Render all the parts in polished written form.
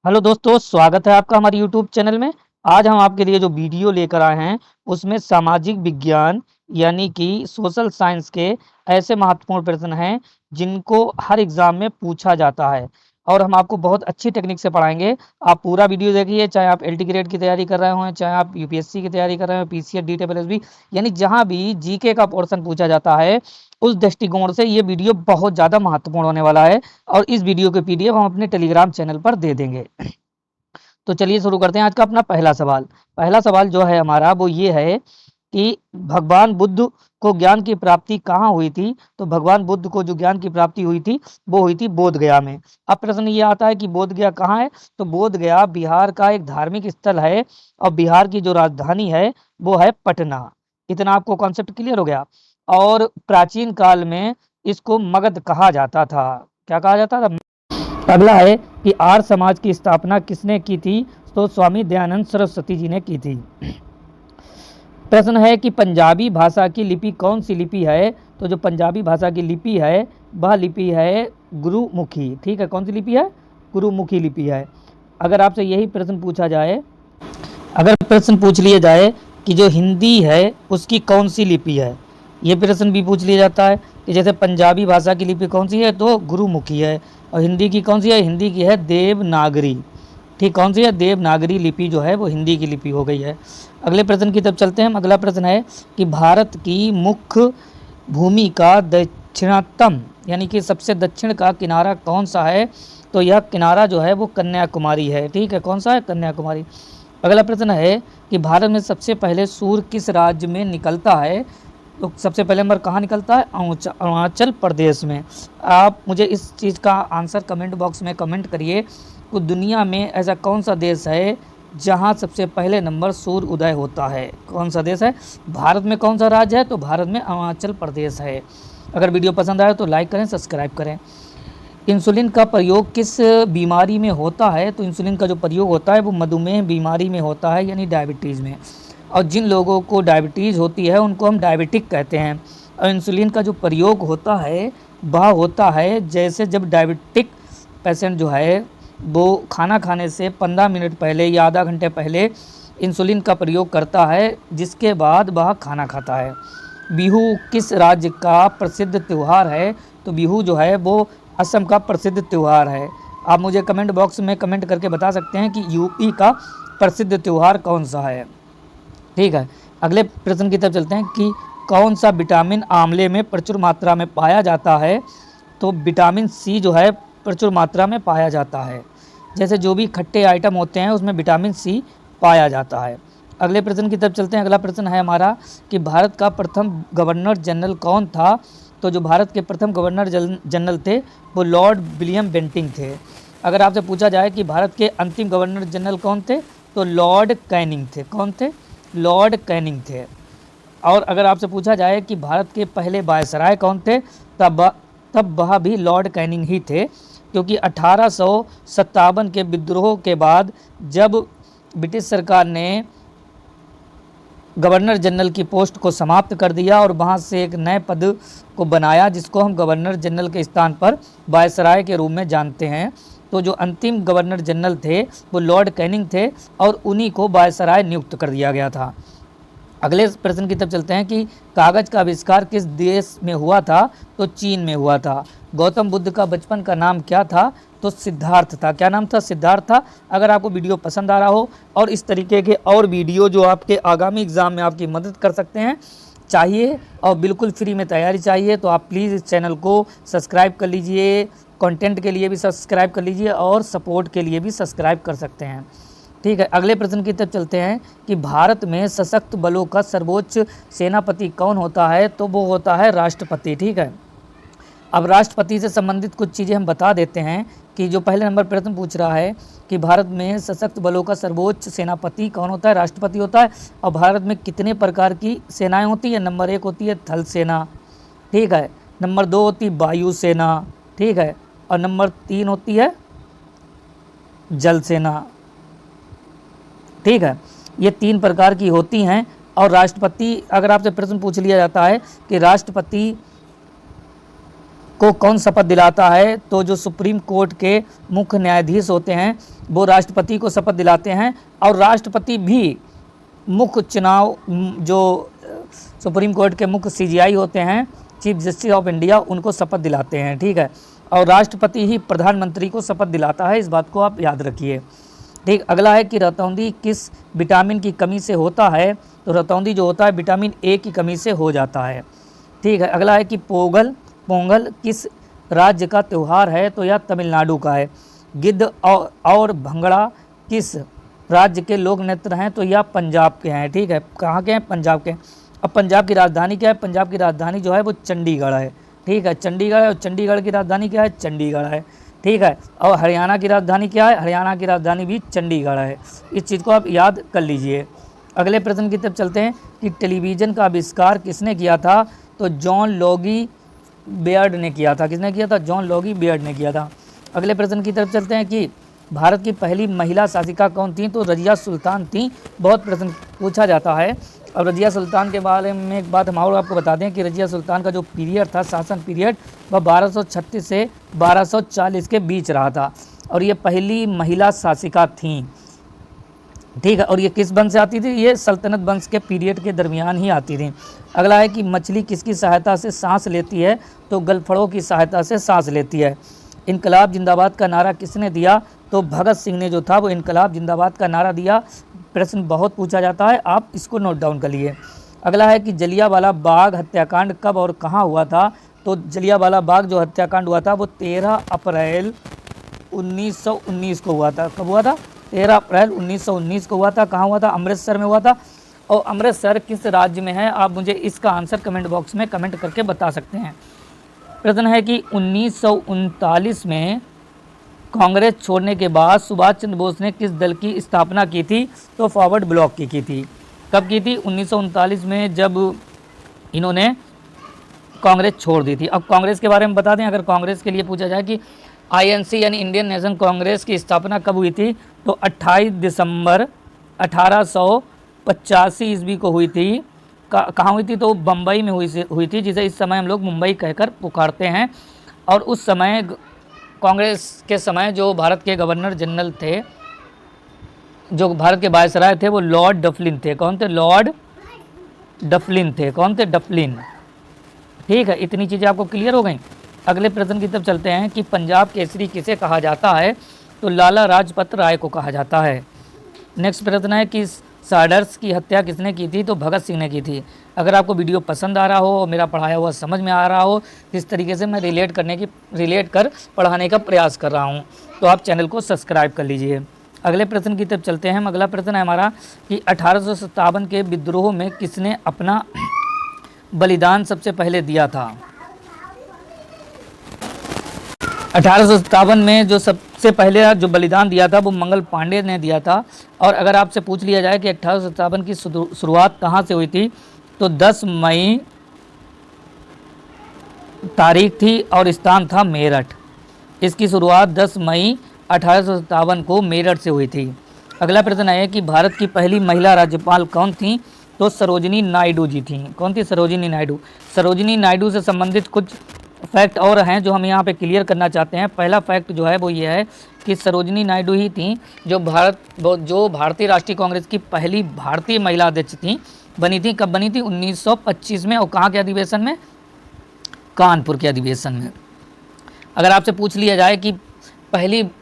Hello दोस्तों, स्वागत है आपका हमारे यूट्यूब चैनल में। आज हम आपके लिए जो वीडियो लेकर आए हैं, उसमें सामाजिक विज्ञान यानी कि सोशल साइंस के ऐसे महत्वपूर्ण प्रश्न हैं, जिनको हर एग्ज़ाम में पूछा जाता है और हम आपको बहुत अच्छी टेक्निक से पढ़ाएँगे। आप पूरा वीडियो देखिए, चाहे आप एलटी ग्रेड की तैयारी कर रहे हों, चाहे आप यूपीएससी की तैयारी कर रहे हों, पीसीएस, डीटीपीएसबी, यानी जहाँ भी जीके का पोर्शन पूछा जाता है, उस दृष्टिकोण से ये वीडियो बहुत ज़्यादा महत्वपूर्ण होने वाला है और इस वीडियो के पीडीएफ हम अपने टेलीग्राम चैनल पर दे देंगे। तो चलिए शुरू करते हैं आज का अपना पहला सवाल। पहला सवाल जो है हमारा वो ये है कि भगवान बुद्ध को ज्ञान की प्राप्ति कहाँ हुई थी? तो भगवान बुद्ध को जो ज्ञान की प्राप्ति हुई थी, वो हुई थी बोध गया में। अब प्रश्न ये आता है कि बोध गया कहाँ है? तो बोध गया बिहार का एक धार्मिक स्थल है और बिहार की जो राजधानी है वो है पटना। इतना आपको कॉन्सेप्ट क्लियर हो गया। और प्राचीन काल में इसको मगध कहा जाता था। क्या कहा जाता था? अगला है कि आर्य समाज की स्थापना किसने की थी? तो स्वामी दयानंद सरस्वती जी ने की थी। प्रश्न है कि पंजाबी भाषा की लिपि कौन सी लिपि है? तो जो पंजाबी भाषा की लिपि है वह लिपि है गुरुमुखी। ठीक है, कौन सी लिपि है? गुरुमुखी लिपि है। अगर आपसे यही प्रश्न पूछा जाए, अगर प्रश्न पूछ लिया जाए कि जो हिंदी है उसकी कौन सी लिपि है, ये प्रश्न भी पूछ लिया जाता है कि जैसे पंजाबी भाषा की लिपि कौन सी है? तो गुरुमुखी है। और हिंदी की कौन सी है? हिंदी की है देवनागरी। ठीक, कौन सी है? देवनागरी लिपि जो है वो हिंदी की लिपि हो गई है। अगले प्रश्न की तरफ चलते हैं हम। अगला प्रश्न है कि भारत की मुख्य भूमि का दक्षिणतम यानी कि सबसे दक्षिण का किनारा कौन सा है? तो यह किनारा जो है वो कन्याकुमारी है। ठीक है, कौन सा है? कन्याकुमारी। अगला प्रश्न है कि भारत में सबसे पहले सूर्य किस राज्य में निकलता है? तो सबसे पहले नंबर कहाँ निकलता है? अरुणाचल प्रदेश में। आप मुझे इस चीज़ का आंसर कमेंट बॉक्स में कमेंट करिए कि दुनिया में ऐसा कौन सा देश है जहाँ सबसे पहले नंबर सूर्य उदय होता है? कौन सा देश है? भारत में कौन सा राज्य है? तो भारत में अरुणाचल प्रदेश है। अगर वीडियो पसंद आए तो लाइक करें, सब्सक्राइब करें। इंसुलिन का प्रयोग किस बीमारी में होता है? तो इंसुलिन का जो प्रयोग होता है वो मधुमेह बीमारी में होता है, यानी डायबिटीज़ में। और जिन लोगों को डायबिटीज़ होती है उनको हम डायबिटिक कहते हैं। और इंसुलिन का जो प्रयोग होता है वह होता है जैसे जब डायबिटिक पेशेंट जो है वो खाना खाने से 15 मिनट पहले या आधा घंटे पहले इंसुलिन का प्रयोग करता है, जिसके बाद वह खाना खाता है। बिहू किस राज्य का प्रसिद्ध त्यौहार है? तो बिहू जो है वो असम का प्रसिद्ध त्यौहार है। आप मुझे कमेंट बॉक्स में कमेंट करके बता सकते हैं कि यूपी का प्रसिद्ध त्यौहार कौन सा है। ठीक है, अगले प्रश्न की तरफ चलते हैं कि कौन सा विटामिन आंवले में प्रचुर मात्रा में पाया जाता है? तो विटामिन सी जो है प्रचुर मात्रा में पाया जाता है। जैसे जो भी खट्टे आइटम होते हैं उसमें विटामिन सी पाया जाता है। अगले प्रश्न की तरफ चलते हैं। अगला प्रश्न है हमारा कि भारत का प्रथम गवर्नर जनरल कौन था? तो जो भारत के प्रथम गवर्नर जनरल थे वो लॉर्ड विलियम बेंटिंग थे। अगर आपसे पूछा जाए कि भारत के अंतिम गवर्नर जनरल कौन थे? तो लॉर्ड कैनिंग थे। कौन थे? लॉर्ड कैनिंग थे। और अगर आपसे पूछा जाए कि भारत के पहले वायसराय कौन थे? तब वह भी लॉर्ड कैनिंग ही थे, क्योंकि 1857 के विद्रोह के बाद जब ब्रिटिश सरकार ने गवर्नर जनरल की पोस्ट को समाप्त कर दिया और वहाँ से एक नए पद को बनाया, जिसको हम गवर्नर जनरल के स्थान पर वायसराय के रूप में जानते हैं। तो जो अंतिम गवर्नर जनरल थे वो लॉर्ड कैनिंग थे और उन्हीं को वायसराय नियुक्त कर दिया गया था। अगले प्रश्न की तरफ चलते हैं कि कागज़ का आविष्कार किस देश में हुआ था? तो चीन में हुआ था। गौतम बुद्ध का बचपन का नाम क्या था? तो सिद्धार्थ था। क्या नाम था? सिद्धार्थ था। अगर आपको वीडियो पसंद आ रहा हो और इस तरीके के और वीडियो जो आपके आगामी एग्ज़ाम में आपकी मदद कर सकते हैं चाहिए और बिल्कुल फ्री में तैयारी चाहिए, तो आप प्लीज़ इस चैनल को सब्सक्राइब कर लीजिए। कंटेंट के लिए भी सब्सक्राइब कर लीजिए और सपोर्ट के लिए भी सब्सक्राइब कर सकते हैं। ठीक है, अगले प्रश्न की तरफ चलते हैं कि भारत में सशस्त्र बलों का सर्वोच्च सेनापति कौन होता है? तो वो होता है राष्ट्रपति। ठीक है, अब राष्ट्रपति से संबंधित कुछ चीज़ें हम बता देते हैं कि जो पहले नंबर प्रश्न पूछ रहा है कि भारत में सशस्त्र बलों का सर्वोच्च सेनापति कौन होता है? राष्ट्रपति होता है। और भारत में कितने प्रकार की सेनाएं होती है? नंबर 1 होती है थल सेना। ठीक है, नंबर 2 होती है वायु सेना। ठीक है, और नंबर 3 होती है जल सेना। ठीक है, ये 3 प्रकार की होती हैं। और राष्ट्रपति, अगर आपसे प्रश्न पूछ लिया जाता है कि राष्ट्रपति को कौन शपथ दिलाता है? तो जो सुप्रीम कोर्ट के मुख्य न्यायाधीश होते हैं वो राष्ट्रपति को शपथ दिलाते हैं, और राष्ट्रपति भी मुख्य चुनाव जो सुप्रीम कोर्ट के मुख्य सीजीआई होते हैं, चीफ जस्टिस ऑफ इंडिया, उनको शपथ दिलाते हैं। ठीक है, और राष्ट्रपति ही प्रधानमंत्री को शपथ दिलाता है, इस बात को आप याद रखिए। ठीक, अगला है कि रतौंधी किस विटामिन की कमी से होता है? तो रतौंधी जो होता है विटामिन ए की कमी से हो जाता है। ठीक है, अगला है कि पोंगल किस राज्य का त्यौहार है? तो यह तमिलनाडु का है। गिद्ध और भंगड़ा किस राज्य के लोक नृत्य हैं? तो यह पंजाब के हैं। ठीक है, कहाँ के हैं? पंजाब के। अब पंजाब की राजधानी क्या है? पंजाब की राजधानी जो है वो चंडीगढ़ है। ठीक है, चंडीगढ़, और चंडीगढ़ की राजधानी क्या है? चंडीगढ़ है। ठीक है, और हरियाणा की राजधानी क्या है? हरियाणा की राजधानी भी चंडीगढ़ है। इस चीज़ को आप याद कर लीजिए। अगले प्रश्न की तरफ चलते हैं कि टेलीविज़न का आविष्कार किसने किया था? तो जॉन लॉगी बेयर्ड ने किया था। किसने किया था? जॉन लॉगी बेयर्ड ने किया था। अगले प्रश्न की तरफ चलते हैं कि भारत की पहली महिला शासिका कौन थी? तो रजिया सुल्तान थी। बहुत प्रश्न पूछा जाता है। और रजिया सुल्तान के बारे में एक बात हम और आपको बता दें कि रजिया सुल्तान का जो पीरियड था, शासन पीरियड, वह 1236 से 1240 के बीच रहा था, और ये पहली महिला शासिका थी। ठीक है, और ये किस वंश से आती थी? ये सल्तनत वंश के पीरियड के दरमियान ही आती थी। अगला है कि मछली किसकी सहायता से सांस लेती है? तो गलफड़ों की सहायता से सांस लेती है। इनकलाब जिंदाबाद का नारा किसने दिया? तो भगत सिंह ने जो था वो इनकलाब जिंदाबाद का नारा दिया। प्रश्न बहुत पूछा जाता है, आप इसको नोट डाउन कर लिए। अगला है कि जलियांवाला बाग हत्याकांड कब और कहाँ हुआ था? तो जलियांवाला बाग जो हत्याकांड हुआ था वो 13 अप्रैल 1919 को हुआ था। कब हुआ था? 13 अप्रैल 1919 को हुआ था। कहाँ हुआ था? अमृतसर में हुआ था। और अमृतसर किस राज्य में है? आप मुझे इसका आंसर कमेंट बॉक्स में कमेंट करके बता सकते हैं। प्रश्न है कि 1939 में कांग्रेस छोड़ने के बाद सुभाष चंद्र बोस ने किस दल की स्थापना की थी? तो फॉरवर्ड ब्लॉक की थी। कब की थी? 1939 में, जब इन्होंने कांग्रेस छोड़ दी थी। अब कांग्रेस के बारे में बता दें, अगर कांग्रेस के लिए पूछा जाए कि आईएनसी यानी इंडियन नेशनल कांग्रेस की स्थापना कब हुई थी? तो 28 दिसंबर 1885 ईस्वी को हुई थी। कहाँ हुई थी? तो बम्बई में हुई थी, जिसे इस समय हम लोग मुंबई कहकर पुकारते हैं। और उस समय कांग्रेस के समय जो भारत के गवर्नर जनरल थे, जो भारत के वायसराय थे, वो लॉर्ड डफलिन थे। कौन थे? लॉर्ड डफलिन थे। कौन थे? डफलिन। ठीक है, इतनी चीज़ें आपको क्लियर हो गई। अगले प्रश्न की तरफ चलते हैं कि पंजाब केसरी किसे कहा जाता है? तो लाला लाजपत राय को कहा जाता है। नेक्स्ट प्रश्न है कि साडर्स की हत्या किसने की थी? तो भगत सिंह ने की थी। अगर आपको वीडियो पसंद आ रहा हो, मेरा पढ़ाया हुआ समझ में आ रहा हो, किस तरीके से मैं रिलेट कर पढ़ाने का प्रयास कर रहा हूं, तो आप चैनल को सब्सक्राइब कर लीजिए। अगले प्रश्न की तरफ चलते हैं हम। अगला प्रश्न है हमारा कि 1857 के विद्रोह में किसने अपना बलिदान सबसे पहले दिया था? 1857 में जो सबसे पहले जो बलिदान दिया था वो मंगल पांडे ने दिया था। और अगर आपसे पूछ लिया जाए कि 1857 की शुरुआत कहाँ से हुई थी? तो 10 मई तारीख थी और स्थान था मेरठ। इसकी शुरुआत 10 मई 1857 को मेरठ से हुई थी। अगला प्रश्न है कि भारत की पहली महिला राज्यपाल कौन थी? तो सरोजिनी नायडू जी थी। कौन थी? सरोजिनी नायडू। सरोजिनी नायडू से संबंधित कुछ फैक्ट और हैं जो हम यहाँ पे क्लियर करना चाहते हैं। पहला फैक्ट जो है वो ये है कि सरोजिनी नायडू ही थी जो भारतीय राष्ट्रीय कांग्रेस की पहली भारतीय महिला अध्यक्ष थी। बनी थी, कब बनी थी? 1925 में। और कहाँ के अधिवेशन में? कानपुर के अधिवेशन में। अगर आपसे पूछ लिया जाए कि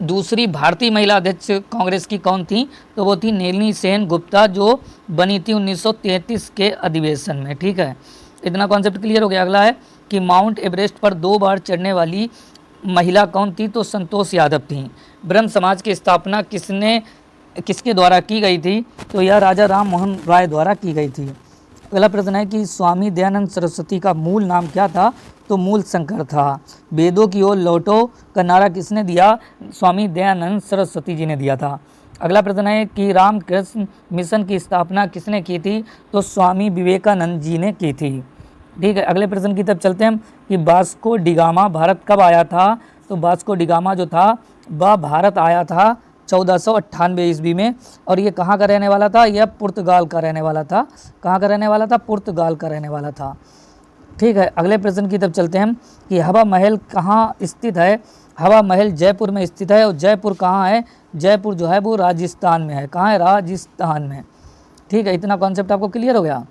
दूसरी भारतीय महिला अध्यक्ष कांग्रेस की कौन थी, तो वो थी नलिनी सेन गुप्ता, जो बनी थी 1933 के अधिवेशन में। ठीक है, इतना कॉन्सेप्ट क्लियर हो गया। अगला है कि माउंट एवरेस्ट पर 2 बार चढ़ने वाली महिला कौन थी? तो संतोष यादव थी। ब्रह्म समाज की स्थापना किसके द्वारा की गई थी? तो यह राजा राम मोहन राय द्वारा की गई थी। अगला प्रश्न है कि स्वामी दयानंद सरस्वती का मूल नाम क्या था? तो मूल शंकर था। वेदों की ओर लौटो का नारा किसने दिया? स्वामी दयानंद सरस्वती जी ने दिया था। अगला प्रश्न है कि रामकृष्ण मिशन की स्थापना किसने की थी? तो स्वामी विवेकानंद जी ने की थी। ठीक है, अगले प्रश्न की तरफ चलते हैं हम कि वास्को डिगामा भारत कब आया था? तो वास्को डिगामा जो था वह भारत आया था 1498 ईस्वी में। और ये कहाँ का रहने वाला था? यह पुर्तगाल का रहने वाला था। कहाँ का रहने वाला था? पुर्तगाल का रहने वाला था। ठीक है, अगले प्रश्न की तरफ चलते हैं कि हवा महल कहाँ स्थित है। हवा महल जयपुर में स्थित है। और जयपुर कहाँ है? जयपुर जो है वो राजस्थान में है। कहाँ है? राजस्थान में। ठीक है, इतना कॉन्सेप्ट आपको क्लियर हो गया।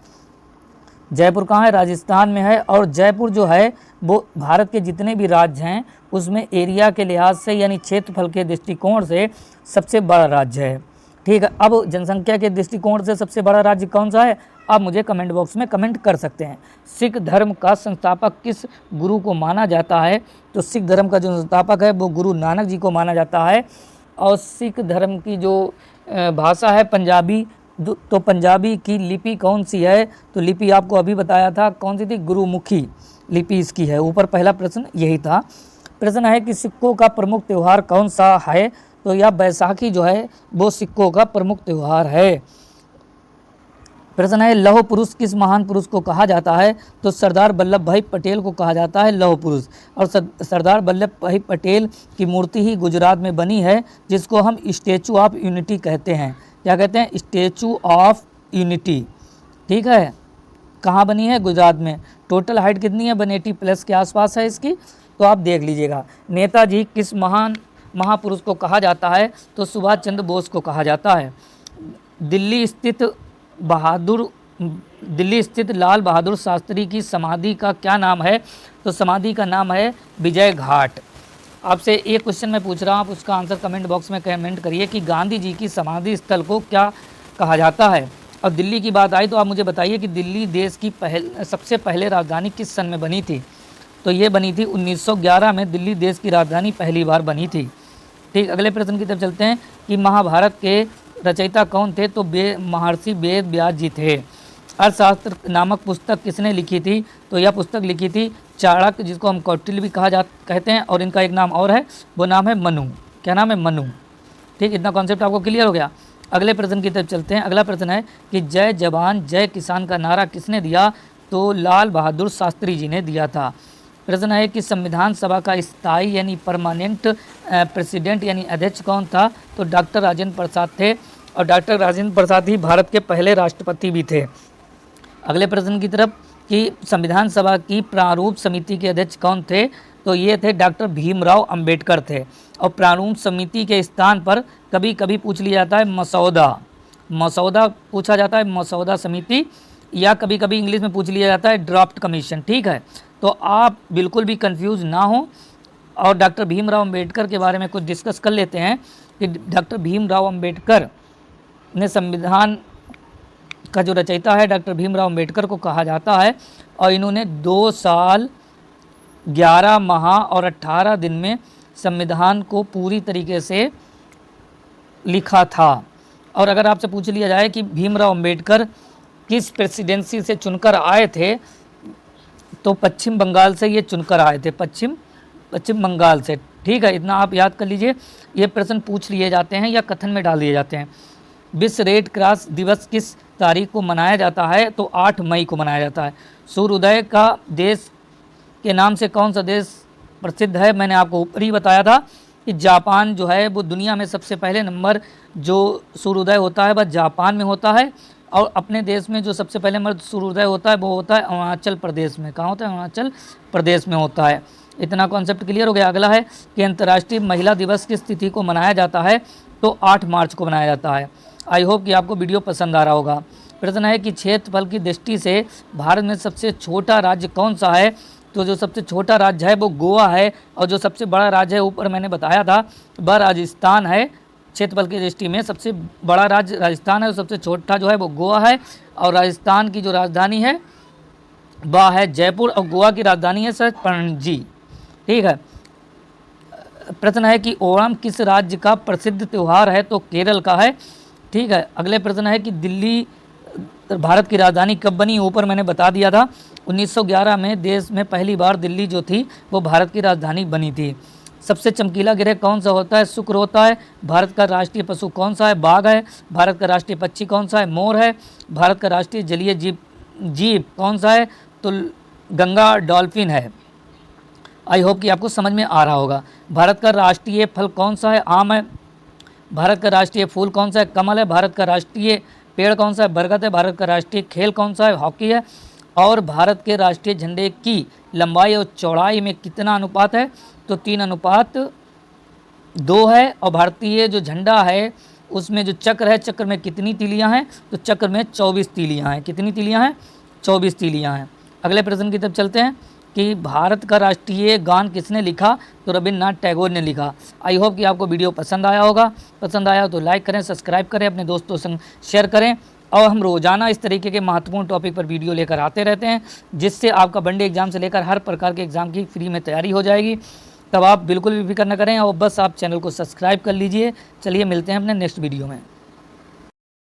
जयपुर कहाँ है? राजस्थान में है। और जयपुर जो है वो भारत के जितने भी राज्य हैं उसमें एरिया के लिहाज से यानी क्षेत्रफल के दृष्टिकोण से सबसे बड़ा राज्य है। ठीक है, अब जनसंख्या के दृष्टिकोण से सबसे बड़ा राज्य कौन सा है? आप मुझे कमेंट बॉक्स में कमेंट कर सकते हैं। सिख धर्म का संस्थापक किस गुरु को माना जाता है? तो सिख धर्म का जो संस्थापक है वो गुरु नानक जी को माना जाता है। और सिख धर्म की जो भाषा है पंजाबी, तो पंजाबी की लिपि कौन सी है? तो लिपि आपको अभी बताया था, कौन सी थी? गुरुमुखी लिपि इसकी है। ऊपर पहला प्रश्न यही था। प्रश्न है कि सिखों का प्रमुख त्यौहार कौन सा है? तो यह बैसाखी जो है वो सिखों का प्रमुख त्यौहार है। प्रश्न है लौह पुरुष किस महान पुरुष को कहा जाता है? तो सरदार वल्लभ भाई पटेल को कहा जाता है लौह पुरुष। और सरदार वल्लभ भाई पटेल की मूर्ति ही गुजरात में बनी है, जिसको हम स्टैचू ऑफ यूनिटी कहते हैं। क्या कहते हैं? Statue of unity. ठीक है, कहाँ बनी है? गुजरात में। टोटल हाइट कितनी है? 180 प्लस के आसपास है इसकी, तो आप देख लीजिएगा। नेताजी किस महान महापुरुष को कहा जाता है? तो सुभाष चंद्र बोस को कहा जाता है। दिल्ली स्थित लाल बहादुर शास्त्री की समाधि का क्या नाम है? तो समाधि का नाम है विजय घाट। आपसे एक क्वेश्चन मैं पूछ रहा हूँ, आप उसका आंसर कमेंट बॉक्स में कमेंट करिए कि गांधी जी की समाधि स्थल को क्या कहा जाता है। और दिल्ली की बात आई तो आप मुझे बताइए कि दिल्ली देश की सबसे पहले राजधानी किस सन में बनी थी? तो ये बनी थी 1911 में दिल्ली देश की राजधानी पहली बार बनी थी। ठीक, अगले प्रश्न की तरफ चलते हैं कि महाभारत के रचयिता कौन थे? तो महर्षि वेद व्यास जी थे। अर्थशास्त्र नामक पुस्तक किसने लिखी थी? तो यह पुस्तक लिखी थी चाणक्य, जिसको हम कौटिल्य भी कहते हैं। और इनका एक नाम और है, वो नाम है मनु। क्या नाम है? मनु। ठीक, इतना कॉन्सेप्ट आपको क्लियर हो गया। अगले प्रश्न की तरफ चलते हैं। अगला प्रश्न है कि जय जवान जय किसान का नारा किसने दिया? तो लाल बहादुर शास्त्री जी ने दिया था। प्रश्न है कि संविधान सभा का स्थायी यानी परमानेंट प्रेसिडेंट यानी अध्यक्ष कौन था? तो डॉक्टर राजेंद्र प्रसाद थे। और डॉक्टर राजेंद्र प्रसाद ही भारत के पहले राष्ट्रपति भी थे। अगले प्रश्न की तरफ कि संविधान सभा की प्रारूप समिति के अध्यक्ष कौन थे? तो ये थे डॉक्टर भीमराव अंबेडकर थे। और प्रारूप समिति के स्थान पर कभी कभी पूछ लिया जाता है मसौदा पूछा जाता है, मसौदा समिति, या कभी कभी इंग्लिश में पूछ लिया जाता है ड्राफ्ट कमीशन। ठीक है, तो आप बिल्कुल भी कंफ्यूज ना हो। और डॉक्टर भीमराव अंबेडकर के बारे में कुछ डिस्कस कर लेते हैं कि डॉक्टर भीमराव अंबेडकर ने संविधान का जो रचयिता है डॉक्टर भीमराव अंबेडकर को कहा जाता है। और इन्होंने 2 साल 11 माह और 18 दिन में संविधान को पूरी तरीके से लिखा था। और अगर आपसे पूछ लिया जाए कि भीमराव अंबेडकर किस प्रेसिडेंसी से चुनकर आए थे, तो पश्चिम बंगाल से ये चुनकर आए थे, पश्चिम बंगाल से। ठीक है, इतना आप याद कर लीजिए। ये प्रश्न पूछ लिए जाते हैं या कथन में डाल दिए जाते हैं। विश्व रेड क्रॉस दिवस किस तारीख को मनाया जाता है? तो 8 मई को मनाया जाता है। सूर्योदय का देश के नाम से कौन सा देश प्रसिद्ध है? मैंने आपको ऊपर ही बताया था कि जापान जो है वो दुनिया में सबसे पहले नंबर जो सूर्योदय होता है वह जापान में होता है। और अपने देश में जो सबसे पहले नंबर सूर्योदय होता है वो होता है अरुणाचल प्रदेश में। कहाँ होता है? अरुणाचल प्रदेश में होता है। इतना कॉन्सेप्ट क्लियर हो गया। अगला है कि अंतर्राष्ट्रीय महिला दिवस किस तिथि को मनाया जाता है? तो 8 मार्च को मनाया जाता है। आई होप कि आपको वीडियो पसंद आ रहा होगा। प्रश्न है कि क्षेत्रफल की दृष्टि से भारत में सबसे छोटा राज्य कौन सा है? तो जो सबसे छोटा राज्य है वो गोवा है। और जो सबसे बड़ा राज्य है ऊपर मैंने बताया था वह राजस्थान है। क्षेत्रफल की दृष्टि में सबसे बड़ा राज्य राजस्थान है और सबसे छोटा जो है वो गोवा है। और राजस्थान की जो राजधानी है वह है जयपुर और गोवा की राजधानी है सर पणजी। ठीक है, प्रश्न है कि ओणम किस राज्य का प्रसिद्ध त्यौहार है? तो केरल का है। ठीक है, अगले प्रश्न है कि दिल्ली भारत की राजधानी कब बनी? ऊपर मैंने बता दिया था 1911 में देश में पहली बार दिल्ली जो थी वो भारत की राजधानी बनी थी। सबसे चमकीला ग्रह कौन सा होता है? शुक्र होता है। भारत का राष्ट्रीय पशु कौन सा है? बाघ है। भारत का राष्ट्रीय पक्षी कौन सा है? मोर है। भारत का राष्ट्रीय जलीय जीव कौन सा है? तो गंगा डॉल्फिन है। आई होप कि आपको समझ में आ रहा होगा। भारत का राष्ट्रीय फल कौन सा है? आम है। भारत का राष्ट्रीय फूल कौन सा है? कमल है। भारत का राष्ट्रीय पेड़ कौन सा है? बरगद है। भारत का राष्ट्रीय खेल कौन सा है? हॉकी है। और भारत के राष्ट्रीय झंडे की लंबाई और चौड़ाई में कितना अनुपात है? तो 3:2 है। और भारतीय जो झंडा है उसमें जो चक्र है, चक्र में कितनी तीलियां हैं? तो चक्र में 24 तीलियां हैं। कितनी तीलियां हैं? 24 तीलियां हैं। अगले प्रश्न की तरफ चलते हैं कि भारत का राष्ट्रीय गान किसने लिखा? तो रविन्द्रनाथ टैगोर ने लिखा। आई होप कि आपको वीडियो पसंद आया होगा। पसंद आया तो लाइक करें, सब्सक्राइब करें, अपने दोस्तों संग शेयर करें। और हम रोज़ाना इस तरीके के महत्वपूर्ण टॉपिक पर वीडियो लेकर आते रहते हैं, जिससे आपका वनडे एग्जाम से लेकर हर प्रकार के एग्ज़ाम की फ्री में तैयारी हो जाएगी। तब आप बिल्कुल भी फिक्र न करें और बस आप चैनल को सब्सक्राइब कर लीजिए। चलिए मिलते हैं अपने नेक्स्ट वीडियो में।